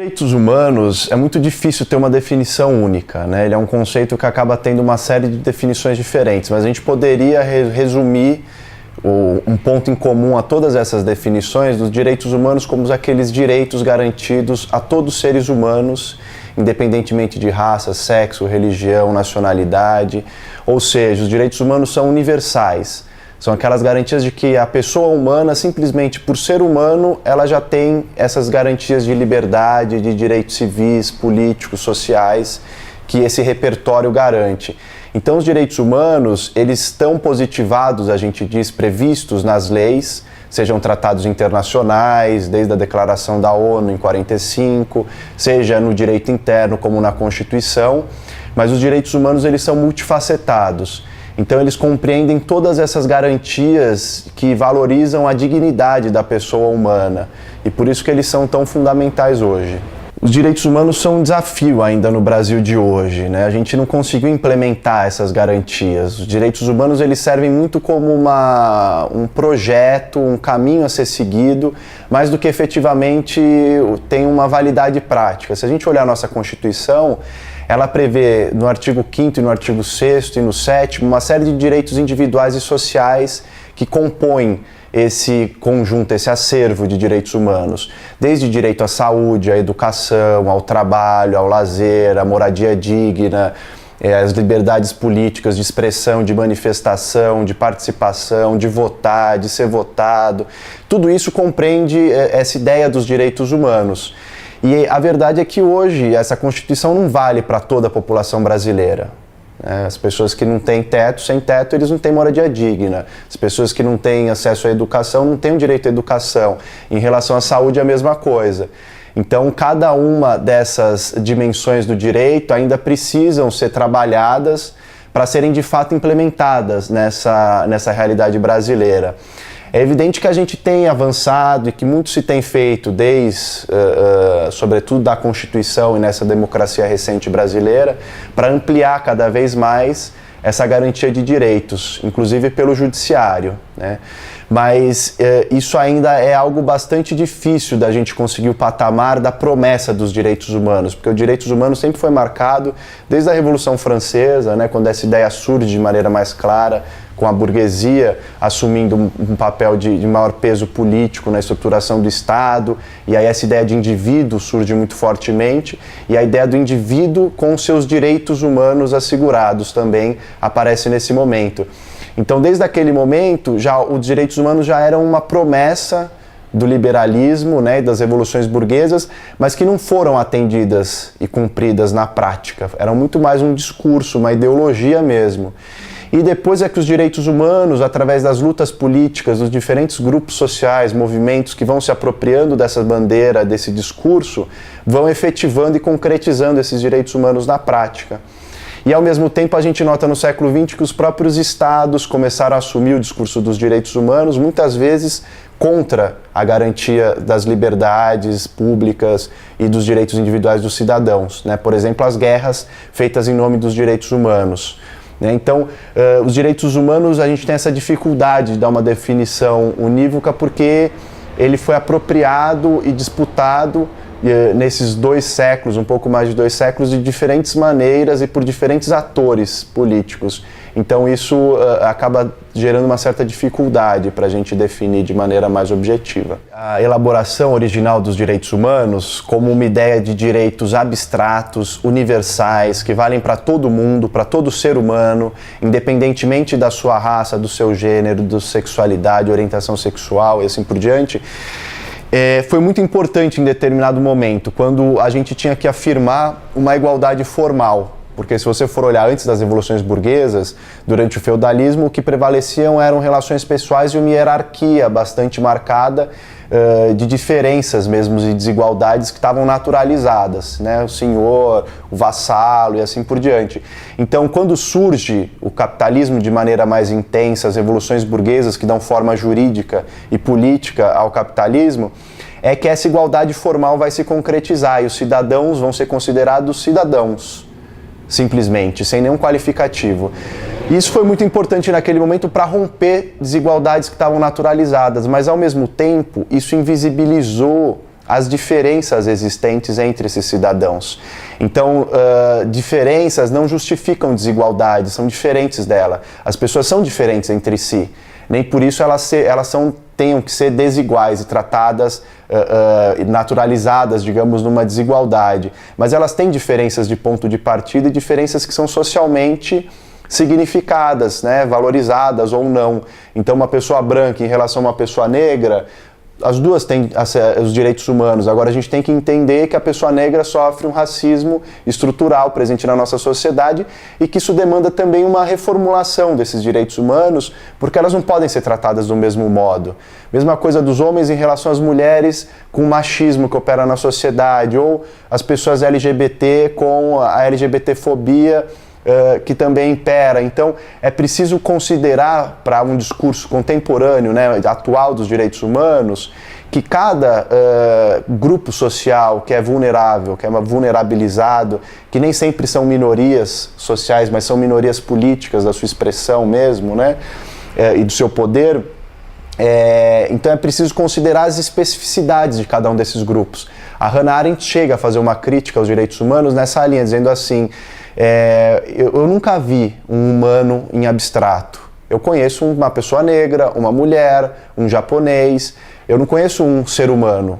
Direitos humanos é muito difícil ter uma definição única, né? Ele é um conceito que acaba tendo uma série de definições diferentes, mas a gente poderia resumir um ponto em comum a todas essas definições dos direitos humanos como aqueles direitos garantidos a todos os seres humanos, independentemente de raça, sexo, religião, nacionalidade. Ou seja, os direitos humanos são universais. São aquelas garantias de que a pessoa humana, simplesmente por ser humano, ela já tem essas garantias de liberdade, de direitos civis, políticos, sociais, que esse repertório garante. Então, os direitos humanos, eles estão positivados, a gente diz, previstos nas leis, sejam tratados internacionais, desde a Declaração da ONU em 45, seja no direito interno como na Constituição, mas os direitos humanos, eles são multifacetados. Então eles compreendem todas essas garantias que valorizam a dignidade da pessoa humana e por isso que eles são tão fundamentais hoje. Os direitos humanos são um desafio ainda no Brasil de hoje, né? A gente não conseguiu implementar essas garantias. Os direitos humanos eles servem muito como um projeto, um caminho a ser seguido, mais do que efetivamente tem uma validade prática. Se a gente olhar a nossa Constituição, ela prevê no artigo 5º e no artigo 6º e no 7º uma série de direitos individuais e sociais que compõem esse conjunto, esse acervo de direitos humanos, desde direito à saúde, à educação, ao trabalho, ao lazer, à moradia digna, as liberdades políticas de expressão, de manifestação, de participação, de votar, de ser votado. Tudo isso compreende essa ideia dos direitos humanos. E a verdade é que hoje essa Constituição não vale para toda a população brasileira. As pessoas que não têm teto, sem teto, eles não têm moradia digna. As pessoas que não têm acesso à educação não têm o direito à educação. Em relação à saúde, é a mesma coisa. Então, cada uma dessas dimensões do direito ainda precisam ser trabalhadas para serem de fato implementadas nessa realidade brasileira. É evidente que a gente tem avançado e que muito se tem feito sobretudo da Constituição e nessa democracia recente brasileira, para ampliar cada vez mais essa garantia de direitos, inclusive pelo judiciário, né? Mas isso ainda é algo bastante difícil da gente conseguir o patamar da promessa dos direitos humanos, porque os direitos humanos sempre foi marcado desde a Revolução Francesa, né, quando essa ideia surge de maneira mais clara, com a burguesia assumindo um papel de maior peso político na estruturação do Estado, e aí essa ideia de indivíduo surge muito fortemente, e a ideia do indivíduo com seus direitos humanos assegurados também aparece nesse momento. Então, desde aquele momento, os direitos humanos já eram uma promessa do liberalismo, né, e das revoluções burguesas, mas que não foram atendidas e cumpridas na prática. Eram muito mais um discurso, uma ideologia mesmo. E depois é que os direitos humanos, através das lutas políticas, dos diferentes grupos sociais, movimentos que vão se apropriando dessa bandeira, desse discurso, vão efetivando e concretizando esses direitos humanos na prática. E ao mesmo tempo a gente nota no século XX que os próprios estados começaram a assumir o discurso dos direitos humanos, muitas vezes contra a garantia das liberdades públicas e dos direitos individuais dos cidadãos, né? Por exemplo, as guerras feitas em nome dos direitos humanos. Então, os direitos humanos, a gente tem essa dificuldade de dar uma definição unívoca porque ele foi apropriado e disputado nesses 2 séculos, um pouco mais de 2 séculos, de diferentes maneiras e por diferentes atores políticos. Então isso acaba gerando uma certa dificuldade para a gente definir de maneira mais objetiva. A elaboração original dos direitos humanos como uma ideia de direitos abstratos, universais, que valem para todo mundo, para todo ser humano, independentemente da sua raça, do seu gênero, da sexualidade, orientação sexual e assim por diante, foi muito importante em determinado momento, quando a gente tinha que afirmar uma igualdade formal. Porque se você for olhar antes das revoluções burguesas, durante o feudalismo, o que prevaleciam eram relações pessoais e uma hierarquia bastante marcada de diferenças mesmo e desigualdades que estavam naturalizadas, né? O senhor, o vassalo e assim por diante. Então, quando surge o capitalismo de maneira mais intensa, as revoluções burguesas que dão forma jurídica e política ao capitalismo, é que essa igualdade formal vai se concretizar e os cidadãos vão ser considerados cidadãos. Simplesmente, sem nenhum qualificativo. Isso foi muito importante naquele momento para romper desigualdades que estavam naturalizadas, mas ao mesmo tempo isso invisibilizou as diferenças existentes entre esses cidadãos. Então, diferenças não justificam desigualdade, são diferentes dela. As pessoas são diferentes entre si. Nem por isso elas tenham que ser desiguais e tratadas, naturalizadas, digamos, numa desigualdade. Mas elas têm diferenças de ponto de partida e diferenças que são socialmente significadas, né, valorizadas ou não. Então, uma pessoa branca em relação a uma pessoa negra, as duas têm os direitos humanos. Agora, a gente tem que entender que a pessoa negra sofre um racismo estrutural presente na nossa sociedade e que isso demanda também uma reformulação desses direitos humanos, porque elas não podem ser tratadas do mesmo modo. Mesma coisa dos homens em relação às mulheres com o machismo que opera na sociedade, ou as pessoas LGBT com a LGBTfobia que também impera. Então, é preciso considerar, para um discurso contemporâneo, né, atual dos direitos humanos, que cada grupo social que é vulnerável, que é vulnerabilizado, que nem sempre são minorias sociais, mas são minorias políticas da sua expressão mesmo, né, e do seu poder, então é preciso considerar as especificidades de cada um desses grupos. A Hannah Arendt chega a fazer uma crítica aos direitos humanos nessa linha, dizendo assim: eu nunca vi um humano em abstrato. Eu conheço uma pessoa negra, uma mulher, um japonês, eu não conheço um ser humano.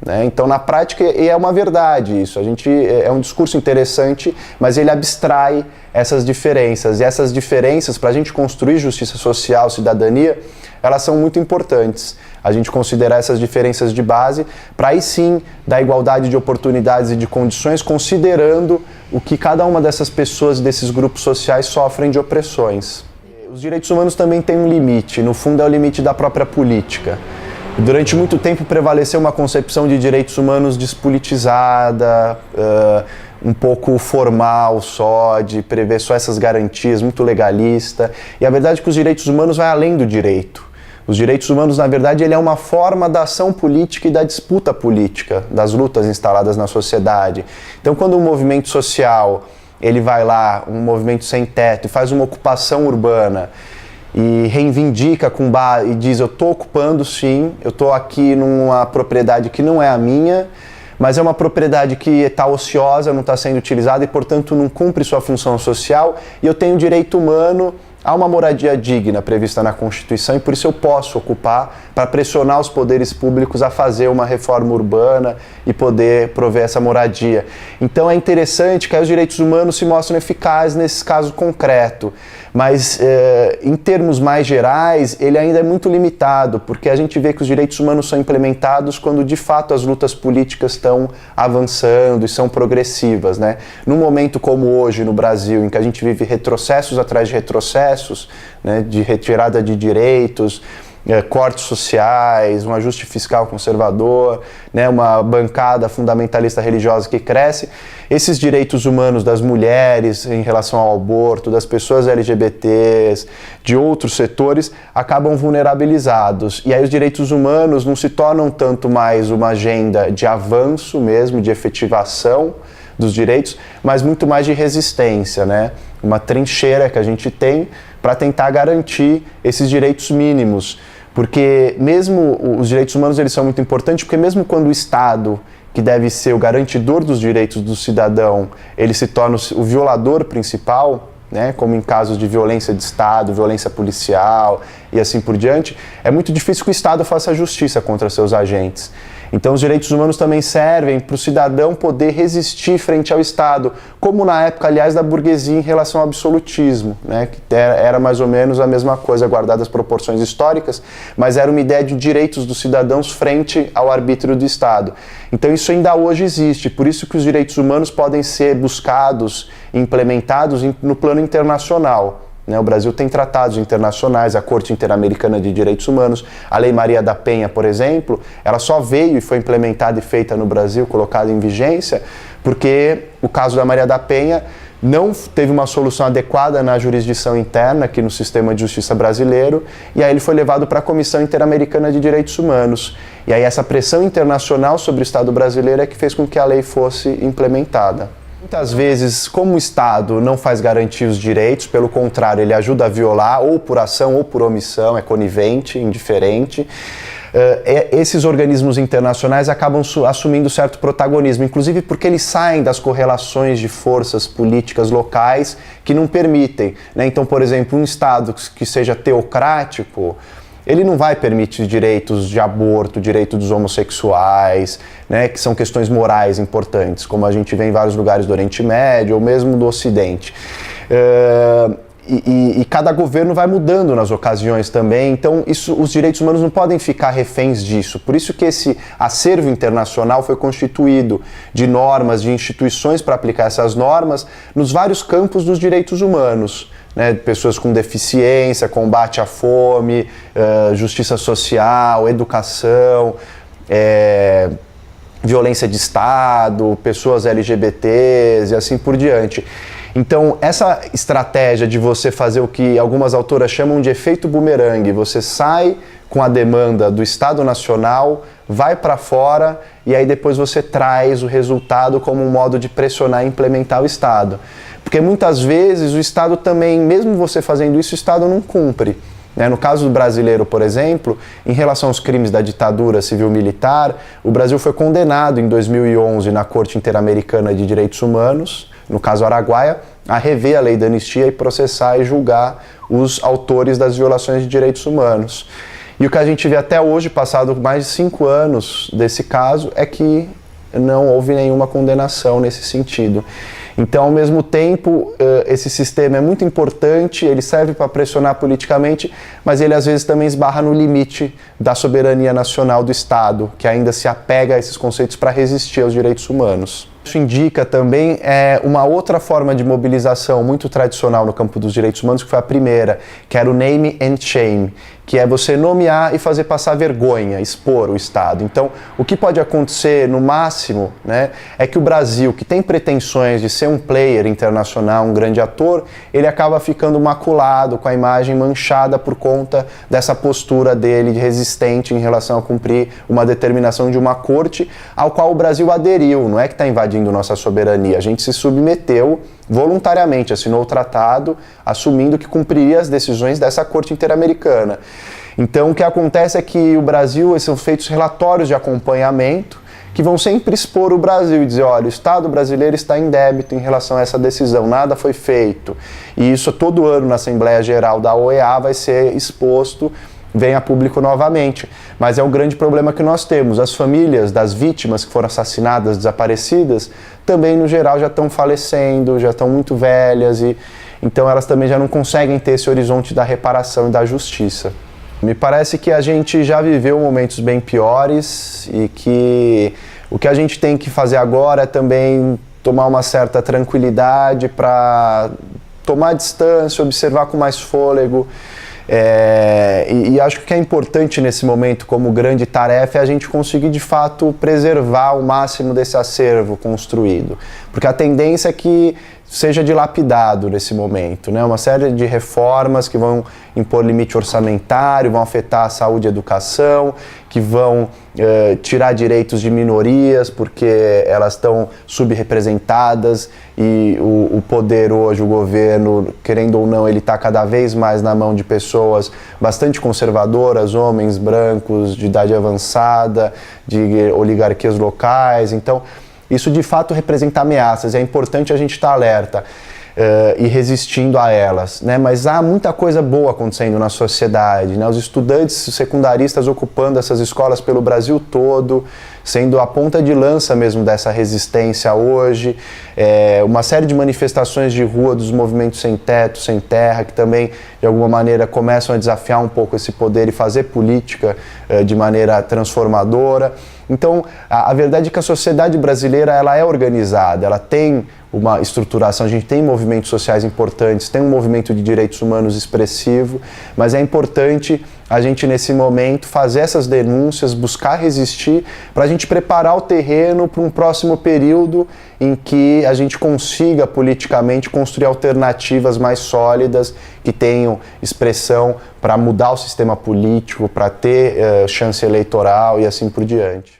Né? Então, na prática, é uma verdade isso. É um discurso interessante, mas ele abstrai essas diferenças. E essas diferenças, para a gente construir justiça social, cidadania, elas são muito importantes. A gente considerar essas diferenças de base, para aí sim dar igualdade de oportunidades e de condições, considerando o que cada uma dessas pessoas, desses grupos sociais, sofrem de opressões. Os direitos humanos também têm um limite, no fundo é o limite da própria política. Durante muito tempo prevaleceu uma concepção de direitos humanos despolitizada, um pouco formal só, de prever só essas garantias, muito legalista. E a verdade é que os direitos humanos vai além do direito. Os direitos humanos, na verdade, ele é uma forma da ação política e da disputa política, das lutas instaladas na sociedade. Então, quando um movimento social, ele vai lá, um movimento sem teto, e faz uma ocupação urbana, e reivindica e diz: eu estou ocupando sim, eu estou aqui numa propriedade que não é a minha, mas é uma propriedade que está ociosa, não está sendo utilizada e, portanto, não cumpre sua função social, e eu tenho direito humano a uma moradia digna prevista na Constituição, e por isso eu posso ocupar, para pressionar os poderes públicos a fazer uma reforma urbana e poder prover essa moradia. Então é interessante que aí os direitos humanos se mostram eficazes nesse caso concreto, mas em termos mais gerais ele ainda é muito limitado, porque a gente vê que os direitos humanos são implementados quando de fato as lutas políticas estão avançando e são progressivas, né? Num momento como hoje no Brasil, em que a gente vive retrocessos atrás de retrocessos, né, de retirada de direitos, cortes sociais, um ajuste fiscal conservador, né, uma bancada fundamentalista religiosa que cresce, esses direitos humanos das mulheres em relação ao aborto, das pessoas LGBTs, de outros setores, acabam vulnerabilizados. E aí os direitos humanos não se tornam tanto mais uma agenda de avanço mesmo, de efetivação dos direitos, mas muito mais de resistência, né? Uma trincheira que a gente tem para tentar garantir esses direitos mínimos. Porque mesmo os direitos humanos eles são muito importantes, porque mesmo quando o Estado, que deve ser o garantidor dos direitos do cidadão, ele se torna o violador principal, né, como em casos de violência de Estado, violência policial e assim por diante, é muito difícil que o Estado faça justiça contra seus agentes. Então os direitos humanos também servem para o cidadão poder resistir frente ao Estado, como na época, aliás, da burguesia em relação ao absolutismo, né, que era mais ou menos a mesma coisa, guardadas as proporções históricas, mas era uma ideia de direitos dos cidadãos frente ao arbítrio do Estado. Então isso ainda hoje existe, por isso que os direitos humanos podem ser buscados e implementados no plano internacional. O Brasil tem tratados internacionais, a Corte Interamericana de Direitos Humanos, a Lei Maria da Penha, por exemplo, ela só veio e foi implementada e feita no Brasil, colocada em vigência, porque o caso da Maria da Penha não teve uma solução adequada na jurisdição interna, aqui no sistema de justiça brasileiro, e aí ele foi levado para a Comissão Interamericana de Direitos Humanos. E aí essa pressão internacional sobre o Estado brasileiro é que fez com que a lei fosse implementada. Muitas vezes, como o Estado não faz garantir os direitos, pelo contrário, ele ajuda a violar, ou por ação ou por omissão, é conivente, indiferente, esses organismos internacionais acabam assumindo certo protagonismo, inclusive porque eles saem das correlações de forças políticas locais que não permitem, né? Então, por exemplo, um Estado que seja teocrático, ele não vai permitir direitos de aborto, direito dos homossexuais, né, que são questões morais importantes, como a gente vê em vários lugares do Oriente Médio ou mesmo do Ocidente. E cada governo vai mudando nas ocasiões também, então os direitos humanos não podem ficar reféns disso. Por isso que esse acervo internacional foi constituído de normas, de instituições para aplicar essas normas nos vários campos dos direitos humanos, né? Pessoas com deficiência, combate à fome, justiça social, educação, violência de Estado, pessoas LGBTs e assim por diante. Então, essa estratégia de você fazer o que algumas autoras chamam de efeito bumerangue, você sai com a demanda do Estado Nacional, vai para fora e aí depois você traz o resultado como um modo de pressionar e implementar o Estado. Porque muitas vezes o Estado também, mesmo você fazendo isso, o Estado não cumpre. No caso do brasileiro, por exemplo, em relação aos crimes da ditadura civil-militar, o Brasil foi condenado em 2011 na Corte Interamericana de Direitos Humanos, no caso Araguaia, a rever a lei da anistia e processar e julgar os autores das violações de direitos humanos. E o que a gente vê até hoje, passado mais de 5 anos desse caso, é que não houve nenhuma condenação nesse sentido. Então, ao mesmo tempo, esse sistema é muito importante, ele serve para pressionar politicamente, mas ele às vezes também esbarra no limite da soberania nacional do Estado, que ainda se apega a esses conceitos para resistir aos direitos humanos. Isso indica também uma outra forma de mobilização muito tradicional no campo dos direitos humanos, que foi a primeira, que era o name and shame, que é você nomear e fazer passar vergonha, expor o Estado. Então, o que pode acontecer no máximo, né, é que o Brasil, que tem pretensões de ser um player internacional, um grande ator, ele acaba ficando maculado, com a imagem manchada por conta dessa postura dele de resistente em relação a cumprir uma determinação de uma corte ao qual o Brasil aderiu, não é que está invadindo nossa soberania, a gente se submeteu voluntariamente, assinou o tratado, assumindo que cumpriria as decisões dessa Corte Interamericana. Então, o que acontece é que o Brasil, são feitos relatórios de acompanhamento que vão sempre expor o Brasil e dizer, olha, o Estado brasileiro está em débito em relação a essa decisão, nada foi feito. E isso todo ano na Assembleia Geral da OEA vai ser exposto, vem a público novamente. Mas é o grande problema que nós temos. As famílias das vítimas que foram assassinadas, desaparecidas, também no geral já estão falecendo, já estão muito velhas e então elas também já não conseguem ter esse horizonte da reparação e da justiça. Me parece que a gente já viveu momentos bem piores e que o que a gente tem que fazer agora é também tomar uma certa tranquilidade para tomar distância, observar com mais fôlego. E acho que o que é importante nesse momento como grande tarefa é a gente conseguir de fato preservar o máximo desse acervo construído, porque a tendência é que seja dilapidado nesse momento, né? Uma série de reformas que vão impor limite orçamentário, vão afetar a saúde e a educação, que vão tirar direitos de minorias porque elas estão subrepresentadas e o poder hoje, o governo, querendo ou não, ele está cada vez mais na mão de pessoas bastante conservadoras, homens brancos de idade avançada, de oligarquias locais. Então, isso de fato representa ameaças, é importante a gente estar alerta e resistindo a elas, né? Mas há muita coisa boa acontecendo na sociedade, né? Os estudantes secundaristas ocupando essas escolas pelo Brasil todo, sendo a ponta de lança mesmo dessa resistência hoje, uma série de manifestações de rua dos movimentos sem teto, sem terra, que também de alguma maneira começam a desafiar um pouco esse poder e fazer política de maneira transformadora. Então, a verdade é que a sociedade brasileira ela é organizada, ela tem uma estruturação, a gente tem movimentos sociais importantes, tem um movimento de direitos humanos expressivo, mas é importante a gente nesse momento fazer essas denúncias, buscar resistir, para a gente preparar o terreno para um próximo período em que a gente consiga politicamente construir alternativas mais sólidas, que tenham expressão para mudar o sistema político, para ter chance eleitoral e assim por diante.